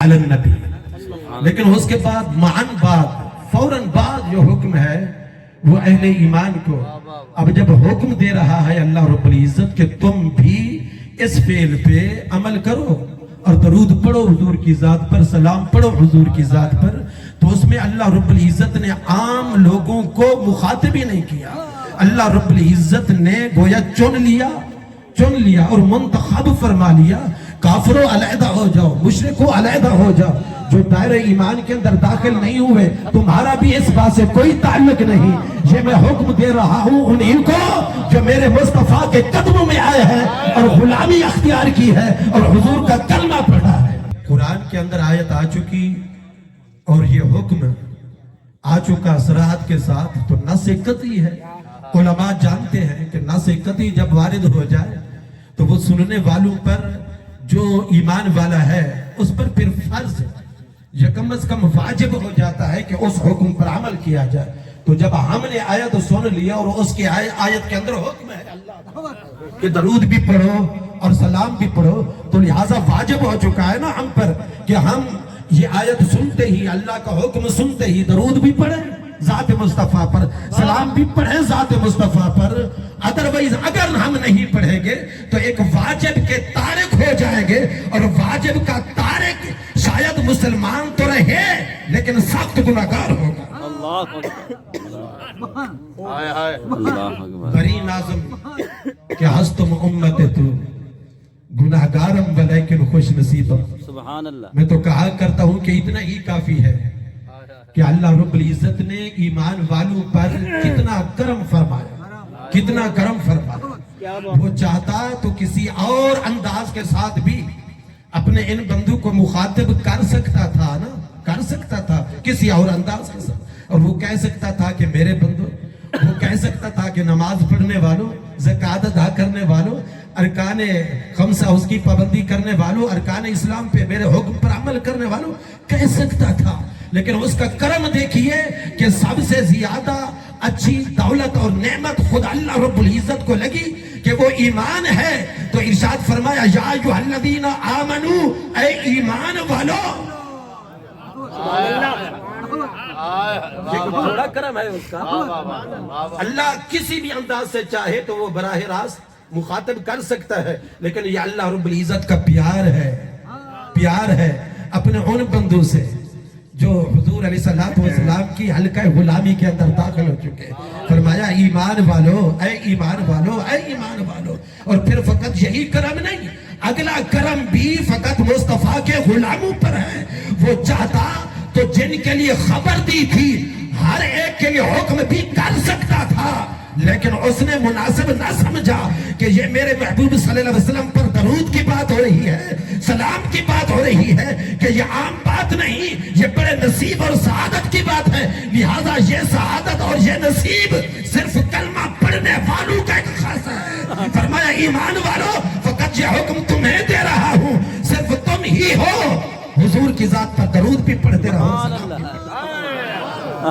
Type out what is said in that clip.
علی النبی. لیکن اس کے بعد معن بعد فوراً بعد جو حکم ہے وہ اہل ایمان کو اب جب حکم دے رہا ہے اللہ رب العزت کہ تم بھی اس فعل پہ عمل کرو اور درود پڑھو حضور کی ذات پر, سلام پڑھو حضور کی ذات پر, تو اس میں اللہ رب العزت نے عام لوگوں کو مخاطب ہی نہیں کیا. اللہ رب العزت نے گویا چن لیا اور منتخب فرما لیا. کافروں علیحدہ ہو جاؤ, مشرکوں علیحدہ ہو جاؤ, جو دائرہ ایمان کے اندر داخل نہیں ہوئے تمہارا بھی اس بات سے کوئی تعلق نہیں. یہ میں حکم دے رہا ہوں انہیں کو جو میرے مصطفیٰ کے قدموں میں آئے ہیں اور غلامی اختیار کی ہے اور حضور کا کلمہ پڑھا ہے. قرآن کے اندر آیت آ چکی اور یہ حکم آ چکا صراحت کے ساتھ, تو نص قطعی ہے. علماء جانتے ہیں کہ نص قطعی جب وارد ہو جائے تو وہ سننے والوں پر جو ایمان والا ہے اس پر پھر فرض یا کم از کم واجب ہو جاتا ہے کہ اس حکم پر عمل کیا جائے. تو جب ہم نے آیت سن لیا اور اس کی آیت کے اندر حکم ہے اللہ کہ درود بھی پڑھو اور سلام بھی پڑھو, تو لہٰذا واجب ہو چکا ہے نا ہم پر کہ ہم یہ آیت سنتے ہی, اللہ کا حکم سنتے ہی درود بھی پڑھیں ذات مصطفیٰ پر, سلام بھی پڑھیں ذات مصطفیٰ پر. ادروائز اگر ہم نہیں پڑھیں گے تو ایک واجب کے تارک ہو جائیں گے, اور واجب کا تارک شاید مسلمان تو رہے لیکن سخت گناہگار ہوگا. بری ناظم کہ ہستم امت تو گناہگارم ولیکن خوش نصیبم. سبحان اللہ. میں تو کہا کرتا ہوں کہ اتنا ہی کافی ہے کہ اللہ رب العزت نے ایمان والوں پر کتنا کرم فرمایا, کتنا کرم فرمایا. وہ چاہتا تو کسی اور انداز کے ساتھ بھی اپنے ان بندوں کو مخاطب کر سکتا تھا نا, کر سکتا تھا کسی اور انداز کے ساتھ, اور وہ کہہ سکتا تھا کہ میرے بندوں, وہ کہہ سکتا تھا کہ نماز پڑھنے والوں, زکوٰۃ ادا کرنے والوں, ارکان خمسہ اس کی پابندی کرنے والوں, ارکان اسلام پہ میرے حکم پر عمل کرنے والوں, کہہ سکتا تھا. لیکن اس کا کرم دیکھیے کہ سب سے زیادہ اچھی دولت اور نعمت خود اللہ رب العزت کو لگی کہ وہ ایمان ہے. تو ارشاد فرمایا یا ایھا الذین آمنو, اے ایمان والو. یہ بڑا کرم ہے اس کا. اللہ کسی بھی انداز سے چاہے تو وہ براہ راست مخاطب کر سکتا ہے, لیکن یہ اللہ رب العزت کا پیار ہے اپنے ان بندوں سے جو حضور علیہ السلام کی حلقہ غلامی کے اندر داخل ہو چکے. فرمایا ایمان والو, اے ایمان والو, اے ایمان والو. اور پھر فقط یہی کرم نہیں, اگلا کرم بھی فقط مصطفیٰ کے غلاموں پر ہے. وہ چاہتا تو جن کے لیے خبر دی تھی ہر ایک کے لیے حکم بھی کر سکتا تھا, لیکن اس نے مناسب نہ سمجھا کہ یہ میرے محبوب صلی اللہ علیہ وسلم پر درود کی بات ہو رہی ہے, سلام کی بات ہو رہی ہے, کہ یہ عام بات نہیں, یہ بڑے نصیب اور سعادت کی بات ہے. لہذا یہ سعادت اور یہ نصیب صرف کلمہ پڑھنے والوں کا ایک خاص ہے. فرمایا ایمان والو, فقط یہ حکم تمہیں دے رہا ہوں, صرف تم ہی ہو حضور کی ذات پر درود بھی پڑھتے رہو.